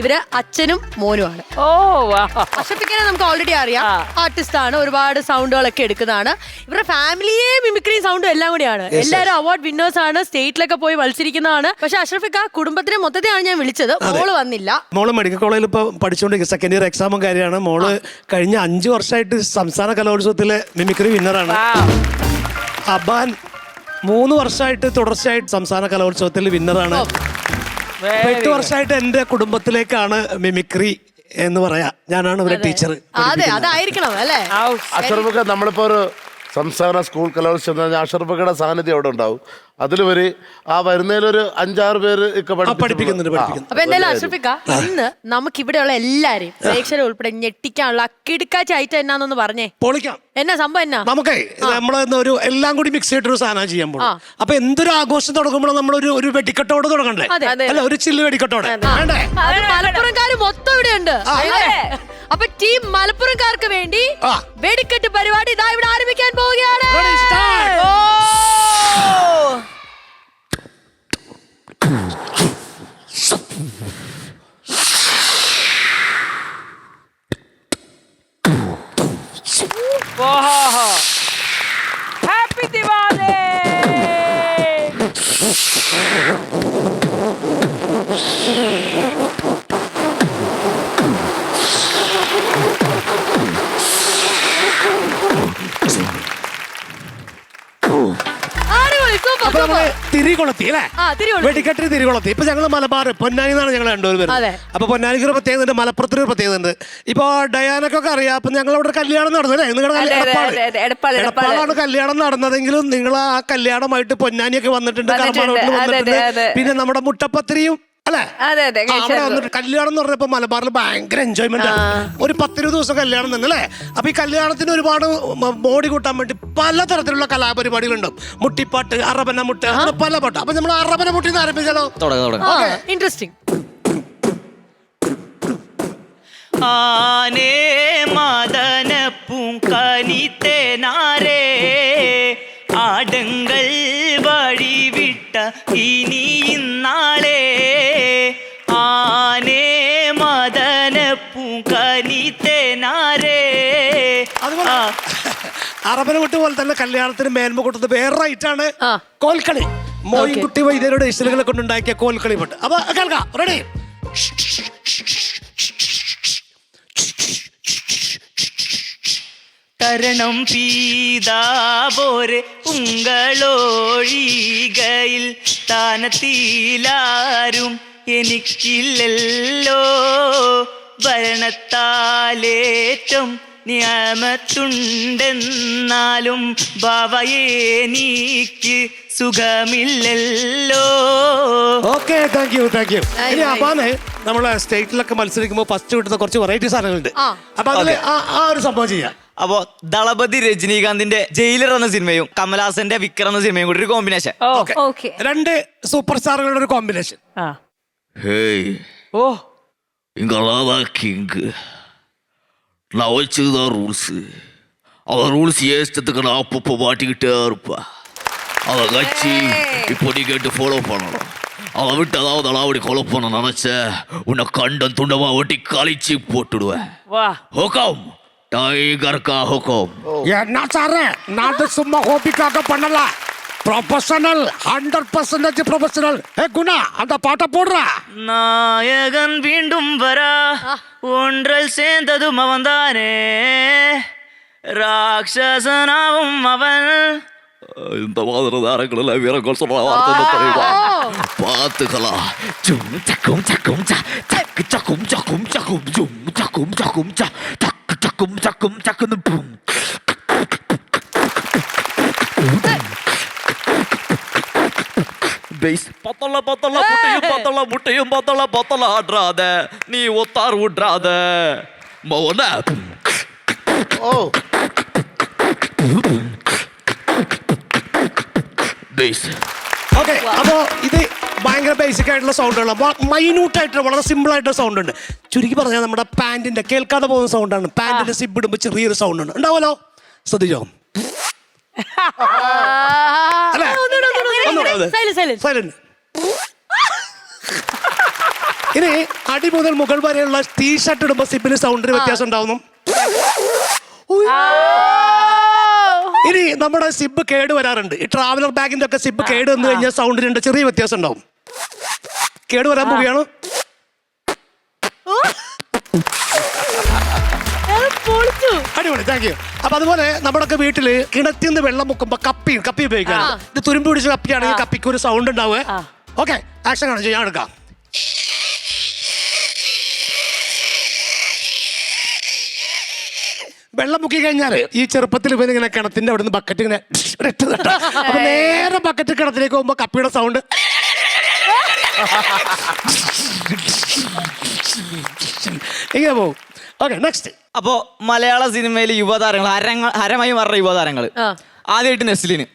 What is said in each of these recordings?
ഇവര് അച്ഛനും മോനുമാണ്. അഷ്റഫിക്കനെ നമുക്ക് ഓൾറെഡി അറിയാം, ആർട്ടിസ്റ്റ് ആണ്, ഒരുപാട് സൗണ്ടുകളൊക്കെ എടുക്കുന്നതാണ്. ഇവരുടെ ഫാമിലിയെ മിമിക്രി സൗണ്ടും എല്ലാം കൂടിയാണ്. എല്ലാവരും അവാർഡ് വിന്നേഴ്സ് ആണ്, സ്റ്റേറ്റിലൊക്കെ പോയി മത്സരിക്കുന്നതാണ്. പക്ഷെ അഷ്റഫിക്ക കുടുംബത്തിനെ മൊത്തത്തെയാണ് ഞാൻ വിളിച്ചത്. മോള് വന്നില്ല. മോള് മെഡിക്കൽ കോളേജിൽ ഇപ്പൊ പഠിച്ചുകൊണ്ടിരിക്കുന്ന സെക്കൻഡ് ഇയർ എക്സാമും കാര്യമാണ്. മോള് കഴിഞ്ഞ 5 വർഷമായിട്ട് സംസ്ഥാന കലോത്സവത്തിലെ മിമിക്രി വിന്നറാണ്. അബാൻ 3 വർഷമായിട്ട് തുടർച്ചയായിട്ട് സംസ്ഥാന കലോത്സവത്തിൽ വിന്നറാണ്. 8 വർഷമായിട്ട് എന്റെ കുടുംബത്തിലേക്കാണ് മിമിക്രി എന്ന് പറയാ. ഞാനാണ് ഇവരെ ടീച്ചർ. അതെ, അതായിരിക്കണം അല്ലേ. അഷ്റഫിക്ക നമ്മളിപ്പോ ഒരു സംസ്ഥാന സ്കൂൾ കലോത്സവം അഷ്റഫിക്കയുടെ സാന്നിധ്യം അവിടെ ഉണ്ടാവും. അതിലുപരി ആ വരുന്നതിലൊരു 5-6 പേര് പഠിപ്പിക്കുന്നുണ്ട്. അപ്പൊ എന്തായാലും അഷ്റഫിക്ക, ഇന്ന് നമുക്ക് ഇവിടെയുള്ള എല്ലാരെയും പ്രേക്ഷകരെ ഉൾപ്പെടെ ഞെട്ടിക്കാനുള്ള അക്കിടുക്കാച്ച ഐറ്റം എന്നാന്നൊന്ന് പറഞ്ഞേ. പൊളിക്കാം. എന്നാ സംഭവം? എന്നാ നമുക്കേ നമ്മളൊരു എല്ലാം കൂടി മിക്സ് ചെയ്തിട്ടൊരു സാധനം ചെയ്യാൻ പോകും. അപ്പൊ എന്തൊരു ആഘോഷം തുടങ്ങുമ്പോൾ നമ്മളൊരു വെടിക്കെട്ടോട് തുടങ്ങണ്ടേ? അല്ല, ഒരു ചില്ല് വെടിക്കെട്ടോടെ വേണ്ടേ? മലപ്പുറംകാര് മൊത്തം ഇവിടെ ഉണ്ട്. അപ്പൊ ടീം മലപ്പുറംകാർക്ക് വേണ്ടി വെടിക്കെട്ട് പരിപാടി ഇതാ ഇവിടെ ആരംഭിക്കാൻ പോവുകയാണ്. ഹാപ്പി ദിവാലി! തിരികൊളത്തി അല്ലേ? വെടിക്കെട്ടിന് തിരികൊളത്തി. ഇപ്പൊ ഞങ്ങള് മലബാർ പൊന്നാനി എന്നാണ് ഞങ്ങൾ രണ്ടുപേരും. അപ്പൊ പൊന്നാനിക്ക് ഒരു പ്രത്യേകത ഉണ്ട്, മലപ്പുറത്തിന് ഒരു പ്രത്യേകത ഉണ്ട്. ഇപ്പൊ ഡയാനക്കൊക്കെ അറിയാം. അപ്പൊ ഞങ്ങൾ അവിടെ കല്യാണം നടന്നല്ലേ? നിങ്ങളുടെ എടപ്പാളാണ് കല്യാണം നടന്നതെങ്കിലും നിങ്ങൾ ആ കല്യാണമായിട്ട് പൊന്നാനിയൊക്കെ വന്നിട്ടുണ്ട്, കർമാനോട്ടിൽ വന്നിട്ടുണ്ട്. പിന്നെ നമ്മുടെ മുട്ടപ്പത്തിരിയും അല്ലെ? അവിടെ വന്നിട്ട് കല്യാണം എന്ന് പറഞ്ഞപ്പോ മലബാറിൽ ഭയങ്കര എൻജോയ്മെന്റ് ആണ്. ഒരു 10-20 ദിവസം കല്യാണം തന്നെ അല്ലേ? അപ്പൊ ഈ കല്യാണത്തിന് ഒരുപാട് ബോഡി കൂട്ടാൻ വേണ്ടി പലതരത്തിലുള്ള കലാപരിപാടികളുണ്ടാവും. മുട്ടിപ്പാട്ട്, അറബന മുട്ട്, അങ്ങനെ പല പാട്ട്. അപ്പൊ നമ്മൾ അറബന മുട്ടിന്ന് ആരംഭിച്ചാലോ? ഇൻട്രസ്റ്റിംഗ്. ആനേ മദന പൂങ്കനിത്തേനാരേ ആടങ്ങൾ വഴിവിട്ട ഇനി ഇന്നാളേ ആനേ മദന പൂങ്കനിത്തേനാരേ. അറബന മുട്ട് പോലെ തന്നെ കല്യാണത്തിന് മേന്മ കൊടുത്തത് വേറെ റൈറ്റാണ് കോൽക്കളി. മോയിൻകുട്ടി വൈദ്യരുടെ ഇഷ്ടലുകളെ കൊണ്ടുണ്ടാക്കിയ കോൽക്കളി പാട്ട്. അപ്പൊ കേൾക്കാം. റെഡി? തരണം പീതാപോരെ ഉങ്ങളൊഴികയിൽ സ്ഥാനത്തിലാരും എനിക്കില്ലല്ലോ ഭരണത്താലേറ്റം നിയമത്തുണ്ടെന്നാലും ഭാവയെനിക്ക് സുഖമില്ലല്ലോ. Okay, thank you. ഇനി അപ്പാണ് നമ്മളെ സ്റ്റേറ്റിലൊക്കെ മത്സരിക്കുമ്പോൾ ഫസ്റ്റ് കിട്ടുന്ന കുറച്ച് വെറൈറ്റി സാധനങ്ങളുണ്ട്. അപ്പൊ അതില് ആ ഒരു സംഭവം ചെയ്യാം. അപ്പോ ദളപതി രജനീകാന്തിന്റെ ജയിലർ എന്ന സിനിമയും കമലഹാസന്റെ വിക്രം എന്ന സിനിമയും കൂടി ഒരു കോമ്പിനേഷൻ. 2 സൂപ്പർ സ്റ്റാറുകളുടെ ഒരു കോമ്പിനേഷൻ. நான் வச்சதுதான் ரூல்ஸு. அவன் ரூல்ஸ் ஏற்றத்துக்கு நான் அப்பப்போ மாட்டிக்கிட்டே இருப்பேன். அதை கட்சி இப்போ நீ கேட்டு ஃபாலோ பண்ணணும். அவன் விட்டு அதாவது அலாவடி கொலை பண்ண நினைச்ச உன்னை கண்டன் துண்டமா ஒட்டி கழிச்சு போட்டுடுவேன். ஹோக்கம் டைகர்க்கா ஹோக்கம். என்ன சாரு, நான் சும்மா ஹோபிக்காக பண்ணல, ப்ரொஃபஷனல், 100% ப்ரொஃபஷனல். குணா, அந்த பாட்டை போடுறா. நாயகன் வீண்டும் வரா ஒன்றல் சேர்ந்ததும் அவன்தானே ராட்சசனாவும் அவன். இந்த மாதிரி நேரங்களில் வீரர்கள் சொல்ற வார்த்தை தெரியுமா? பார்த்துக்கலாம். ஜும் சக்கும் சக்கும் சக்கு சக்கும் சக்கும் சக்கும் ஜும் சக்கும் சக்கும் சக்கு சக்கும் சக்கும் சக்குன்னு பூம். பத்தல பத்தல முட்டையும் பத்தல முட்டையும் பத்தல பத்தல ஆடுறாத நீ ஒத்தார் விட்றாத மோன. ഓക്കെ, അപ്പോ ഇത് ഭയങ്കര ബേസിക് ആയിട്ടുള്ള സൗണ്ടുകളാണ്. മൈന്യൂട്ട് ആയിട്ടുള്ള വളരെ സിമ്പിൾ ആയിട്ടുള്ള സൗണ്ട് ഉണ്ട്. ചുരുക്കി പറഞ്ഞാൽ നമ്മുടെ പാന്റിന്റെ കേൾക്കാതെ പോകുന്ന സൗണ്ടാണ്. പാന്റിന്റെ സിബ് ഇടുമ്പോൾ ചെറിയൊരു സൗണ്ട് ഉണ്ട്, ഉണ്ടാവല്ലോ, ശ്രദ്ധിച്ചോ? സൈലന്റ്. ഇനി അടി മുതൽ മുകൾ വരെയുള്ള ടീഷർട്ട് ഇടുമ്പോ സിബിന് സൗണ്ടിന് വ്യത്യാസം ഉണ്ടാവുന്നു. ഇനി നമ്മുടെ സിബ് കേട് വരാറുണ്ട്. ഈ ട്രാവലർ ബാഗിന്റെ ഒക്കെ സിബ് കേട് വന്നു കഴിഞ്ഞാൽ സൗണ്ടിന് ചെറിയ വ്യത്യാസം ഉണ്ടാവും. കേട് വരാൻ പോവുകയാണ്. അടിപൊളി, താങ്ക് യു. അപ്പൊ അതുപോലെ നമ്മുടെ വീട്ടില് കിണറ്റിൽ നിന്ന് വെള്ളം മുക്കുമ്പോ കപ്പി ഉപയോഗിക്കാം. ഇത് തുരുമ്പ് പിടിച്ച കപ്പിയാണെങ്കിൽ കപ്പിക്ക് ഒരു സൗണ്ട് ഉണ്ടാവുക. ഓക്കെ, ആക്ഷൻ കാണിച്ചു, ഞാൻ എടുക്കാം. വെള്ളം മുക്കി കഴിഞ്ഞാല് ഈ ചെറുപ്പത്തിൽ ഇവനിങ്ങനെ കിണത്തിന്റെ അവിടെ നിന്ന് ബക്കറ്റ് ഇങ്ങനെ അപ്പൊ നേരെ ബക്കറ്റ് കിണത്തിലേക്ക് പോകുമ്പോ കപ്പിയുടെ സൗണ്ട്. ഇങ്ങനെ പോകും. Okay, next. അപ്പോ മലയാള സിനിമയിലെ യുവതാരങ്ങൾ ഹരമായി മാറുന്ന യുവതാരങ്ങൾ ആദ്യമായിട്ട് നെസ്ലിന്.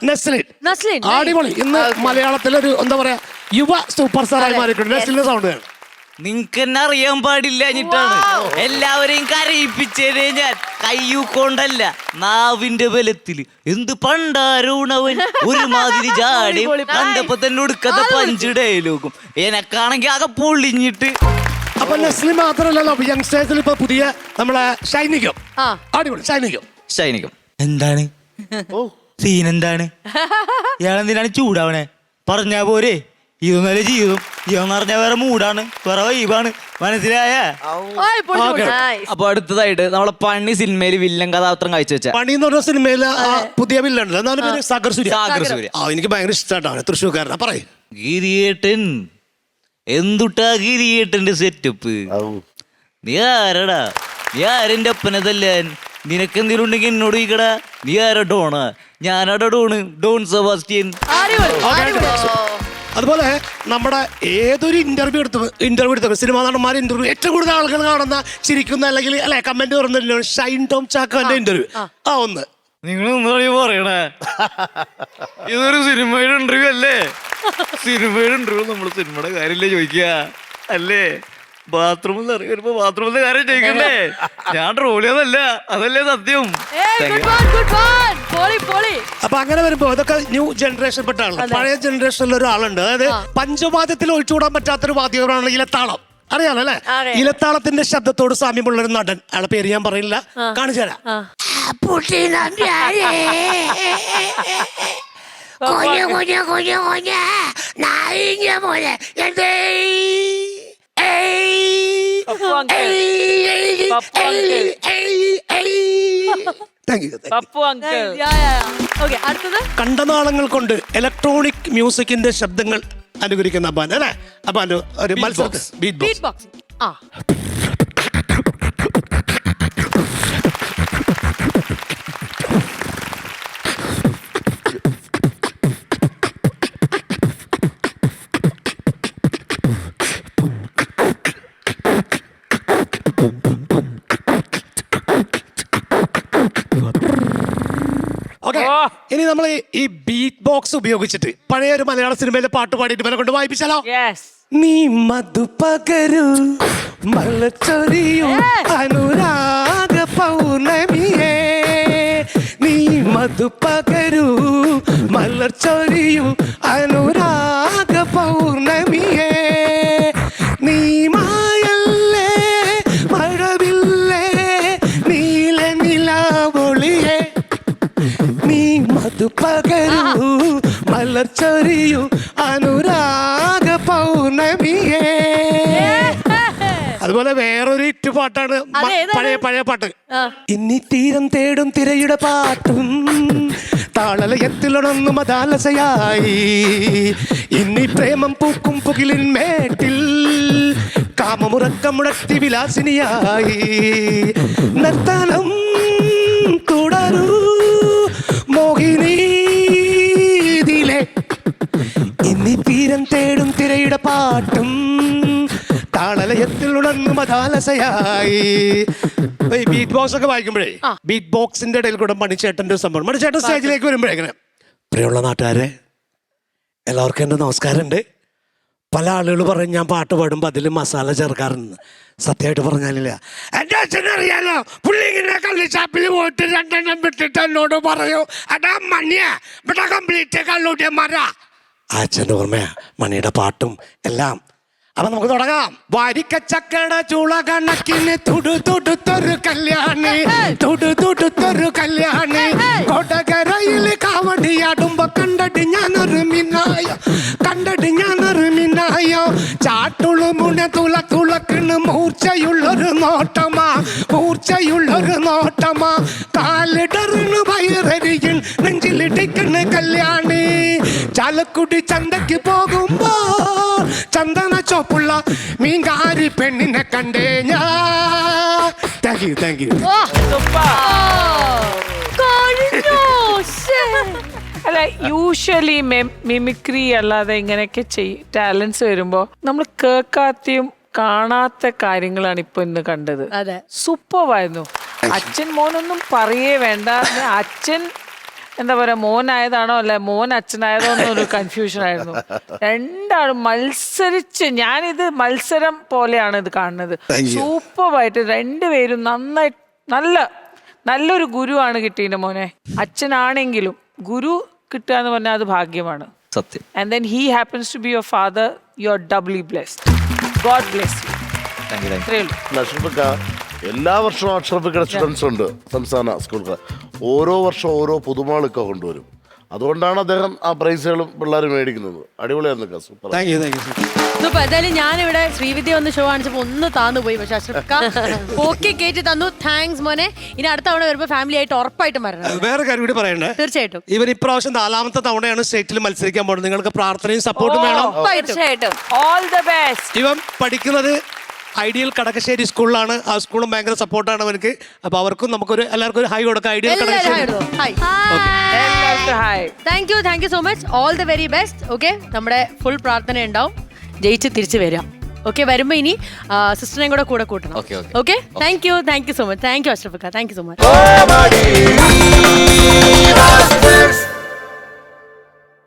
നസ്ലിൻ അടിപൊളി. ഇന്ന് മലയാളത്തിലൊരു എന്താ പറയാ യുവ സൂപ്പർ സ്റ്റാർ ആയി മാറിയിട്ടുണ്ട്. നെസ്ലിന്റെ സൗണ്ട് വേണം. നിങ്ങക്ക് എന്നെ അറിയാൻ പാടില്ല എന്നിട്ടാണ് എല്ലാവരെയും കരയിപ്പിച്ചേ. ഞാൻ കയ്യൂക്കൊണ്ടല്ല, നാവിന്റെ ബലത്തില്. എന്ത് പണ്ടാരൂണവൻ ഒരുമാതിരി ജാടി കണ്ടപ്പോ തന്നെ ഒടുക്കത്തെ പഞ്ച് ഡയലോഗും എനക്കാണെങ്കി ആകെ പൊളിഞ്ഞിട്ട്. അപ്പൊ നെസ്ലി മാത്രമല്ലല്ലോ, യങ്സ്റ്റേഴ്സിൽ ഇപ്പൊ പുതിയ നമ്മളെ ഷൈനികം. അടിപൊളി, ഷൈനികം. എന്താണ് സീൻ? എന്താണ് ഇയാളെന്തിനാണ് ചൂടാവണേ? പറഞ്ഞാ പോരെ, ഇതൊന്നല്ല ജീവിതം. ഇതെന്ന് പറഞ്ഞാൽ വേറെ മൂടാണ്, വേറെ വൈബാണ്, മനസ്സിലായ? അപ്പൊ അടുത്തതായിട്ട് നമ്മളെ പണി സിനിമയിൽ വില്ലൻ കഥാപാത്രം കാഴ്ചവെച്ച പണി എന്ന് പറഞ്ഞ സിനിമയില് പുതിയ വില്ലണ്ടല്ലോ, എന്താണ് പേര്? സാഗർ സൂര്യ. എനിക്ക് ഭയങ്കര ഇഷ്ടമാണ്, തൃശ്ശൂർക്കാരനാ. പറയും ഗിരിയേട്ടൻ. എന്തുട്ടാ ഗിരിയേട്ടന്റെ സെറ്റപ്പ്? നീ ആരടാ? നീ ആരെന്റെ ഒപ്പനതല്ലാൻ? നിനക്കെന്തെങ്കിലും ഉണ്ടെങ്കിൽ എന്നോട് ചോദിക്കടാ. നീ ആരാ? ഡോണാ? ഞാനാടാ ഡോണ്, ഡോൺ സെബാസ്റ്റ്യൻ. അതുപോലെ നമ്മുടെ ഏതൊരു ഇന്റർവ്യൂ എടുത്തു സിനിമാ നടന്മാർ ഇന്റർവ്യൂ ഏറ്റവും കൂടുതൽ ആളുകൾ കാണുന്ന, ചിരിക്കുന്ന, അല്ലെങ്കിൽ അല്ലെ കമന്റ് പറഞ്ഞല്ലോ ഷൈൻ ടോം ചാക്കോന്റെ ഇന്റർവ്യൂ. ഒന്ന് നിങ്ങൾ പറയണേ, ഇതൊരു സിനിമയുടെ ഇന്റർവ്യൂ അല്ലേ? സിനിമയുടെ ഇന്റർവ്യൂ നമ്മള് സിനിമയുടെ കാര്യമില്ലേ ചോദിക്കുക അല്ലേ? ബാത്റൂമിൽ ഇറങ്ങി വരുമ്പോ ബാത്റൂമിലെ കാര്യം ചോദിക്കണ്ടേ? ഞാൻ ട്രോൾ ചെയ്തല്ല, അതല്ലേ സത്യം. അപ്പൊ അങ്ങനെ വരുമ്പോ ഇതൊക്കെ ന്യൂ ജനറേഷൻ പെട്ട ആളാണ്. പഴയ ജനറേഷനിൽ ഒരാളുണ്ട്, അതായത് പഞ്ചവാദ്യത്തിൽ ഒഴിച്ചുകൂടാൻ പറ്റാത്തൊരു വാദ്യമാണ് ഇലത്താളം. അറിയാലോ അല്ലെ? ഇലത്താളത്തിന്റെ ശബ്ദത്തോട് സാമ്യമുള്ള ഒരു നടൻ, അയാളെ പേര് ഞാൻ പറയില്ല, കാണിച്ചു തരാം. കണ്ടനാളങ്ങൾ കൊണ്ട് ഇലക്ട്രോണിക് മ്യൂസിക്കിന്റെ ശബ്ദങ്ങൾ അനുകരിക്കുന്ന അപ്പാൻ അല്ലെ? അപ്പാൻ ഒരു മത്സരം ബീറ്റ് ബോക്സ്. ഇനി നമ്മൾ ഈ ബീറ്റ് ബോക്സ് ഉപയോഗിച്ചിട്ട് പഴയ ഒരു മലയാള സിനിമയിലെ പാട്ട് പാടിയിട്ട് ഇവരെ കൊണ്ട് വായിപ്പിച്ചാലോ? നീ മധു പകരു മലച്ചൊരിയും അനുരാഗ പൗർണമിയേ, നീ മധു പകരു മലച്ചൊരിയും അനുരാഗ പൗർണമിയേ, നീ മായല്ലേ മഴവില്ലേ നീല നിലാവൊളിയേ, നീ മധു പകരു മലർച്ചൊരിയു അനുരാഗ പൗർണമിയേ. അതുപോലെ വേറൊരു ഇറ്റ് പാട്ടാണ്, പഴയ പാട്ട്. ഇനി തീരം തേടും തിരയുടെ പാട്ടും താളലയത്തിലുണർന്നു മതാലസയായി, ഇനി പ്രേമം പൂക്കും പുകിലിൻ മേട്ടിൽ കാമമുറക്കമുടത്തി വിലാസിനിയായി, നർത്തനം തുടരൂ മോഹിനീതിലെ, ഇനി തീരം തേടും തിരയുടെ പാട്ടും താളലയത്തിൽ ഉണർന്നു മതാലസയായി. ബീറ്റ് ബോക്സ് ഒക്കെ വായിക്കുമ്പോഴേ ബീറ്റ് ബോക്സിന്റെ ഇടയിൽ കൂടെ മണിച്ചേട്ടന്റെ സംഭവം. മണിച്ചേട്ടൻ സ്റ്റേജിലേക്ക് വരുമ്പോഴേ എങ്ങനെ? പ്രിയമുള്ള നാട്ടുകാരെ, എല്ലാവർക്കും എൻ്റെ നമസ്കാരമുണ്ട്. പല ആളുകൾ പറയും ഞാൻ പാട്ട് പാടുമ്പോൾ അതിൽ മസാല ചേർക്കാറുണ്ട്. സത്യമായിട്ട് പറഞ്ഞാലില്ല. എൻ്റെ അച്ഛനറിയാലോ, പുള്ളി ഇങ്ങനെ കള്ളിച്ചാപ്പിൽ പോയിട്ട് 2 എണ്ണം വിട്ടിട്ട് എന്നോട് പറയൂ, അടാ മണിയാ ഇവിടെ കംപ്ലീറ്റ് കള്ളൂട്ടിയ മര. ആ അച്ഛൻ്റെ ഓർമ്മയാ മണിയുടെ പാട്ടും എല്ലാം. അപ്പൊ നമുക്ക് തുടങ്ങാം. വാരിക്കച്ചക്കട ചൂള കണക്കിന് തുടുത്തൊരു കല്യാണി, തുടുത്തൊരു കല്യാണി. കൊടകരയിൽ കാവടിയാടുമ്പോ കണ്ടടി ഞാനൊരു മിന്നായോ, ചാട്ടുളു മുന തുളക്കിണ് മൂർച്ചയുള്ളൊരു നോട്ടമാ, കാലിടറിന് വയറരിയിൽ നെഞ്ചിലിടിക്കണ് കല്യാണി. ചാലക്കുടി ചന്തയ്ക്ക് പോകുമ്പോ ചന്ദന ചോപ്പുള്ള മീൻകാരി പെണ്ണിനെ കണ്ടേ ഞാൻ. Thank you. അല്ല, യൂഷ്വലി മിമിക്രി അല്ലാതെ ഇങ്ങനെയൊക്കെ ടാലൻസ് വരുമ്പോ നമ്മൾ കേൾക്കാത്തയും കാണാത്ത കാര്യങ്ങളാണ് ഇപ്പൊ ഇന്ന് കണ്ടത്. അതെ, സൂപ്പറായിരുന്നു. അച്ഛൻ മോനൊന്നും പറയേ വേണ്ട. അച്ഛൻ എന്താ പറയാ, മോനായതാണോ അല്ലെ മോൻ അച്ഛനായതോ എന്നൊരു കൺഫ്യൂഷൻ ആയിരുന്നു. രണ്ടാളും മത്സരിച്ച്, ഞാനിത് മത്സരം പോലെയാണ് ഇത് കാണുന്നത്. സൂപ്പറായിട്ട് രണ്ടുപേരും നന്നായി, നല്ലൊരു ഗുരുവാണ് കിട്ടിയത് മോനെ. അച്ഛനാണെങ്കിലും ഗുരു കിട്ടുക എന്ന് പറഞ്ഞാൽ അത് ഭാഗ്യമാണ്. സത്യം. And then he happens to be your father. You are doubly blessed. God bless you. അഷ്റഫിക്ക, എല്ലാ വർഷവും അഷ്റഫിക്കയുടെ സ്റ്റുഡൻസ് ഉണ്ട് സംസ്ഥാന സ്കൂളുകൾ. ഓരോ വർഷം ഓരോ പുതുമകളൊക്കെ കൊണ്ടുവരും. അതുകൊണ്ടാണ് അദ്ദേഹം ആ പ്രൈസുകളും പിള്ളേർ മേടിക്കുന്നത്. അടിപൊളിയായിരുന്നു. സൂപ്പർ. Thank you. സൂപ്പർ. എന്തായാലും ഞാനിവിടെ ശ്രീവിദ്യ ഒന്ന് ഷോ കാണിച്ചപ്പോ ഒന്ന് താന്നു പോയി. പക്ഷെ അഷ്റഫ്ക്ക ഓക്കെ കയറ്റി തന്നു. താങ്ക്സ് മോനെ. ഇനി അടുത്ത തവണ വരുമ്പോ ഫാമിലി ആയിട്ട് ഉറപ്പായിട്ടും വരണം. വേറെ കാര്യം കൂടി പറയണ്ടേ? തീർച്ചയായിട്ടും. ഇവർ ഇപ്രാവശ്യം 4ാമത്തെ തവണയാണ് സ്റ്റേറ്റിൽ മത്സരിക്കാൻ പോകുന്നത്. നിങ്ങൾക്ക് പ്രാർത്ഥനയും സപ്പോർട്ടും വേണം. തീർച്ചയായിട്ടും. All the best. ഇവൻ പഠിക്കുന്നത് ഐഡിയൽ കടക്കശ്ശേരി സ്കൂളിലാണ്. ആ സ്കൂളും ഭയങ്കര സപ്പോർട്ടാണ് അവർക്ക്. അപ്പൊ അവർക്കും നമുക്കൊരു എല്ലാവർക്കും ഒരു ഹൈ കൊടുക്കാം. Ideal Kadakkassery. Thank you so much. All the very best. Okay, നമ്മുടെ ഫുൾ പ്രാർത്ഥന ഉണ്ടാവും. ജയിച്ച് തിരിച്ചു വരാം. ഓക്കെ, വരുമ്പോ ഇനി സിസ്റ്ററിനെയും കൂടെ കൂട്ടണം. Okay, thank you so much. Thank you അഷ്റഫിക്ക. Thank you so much.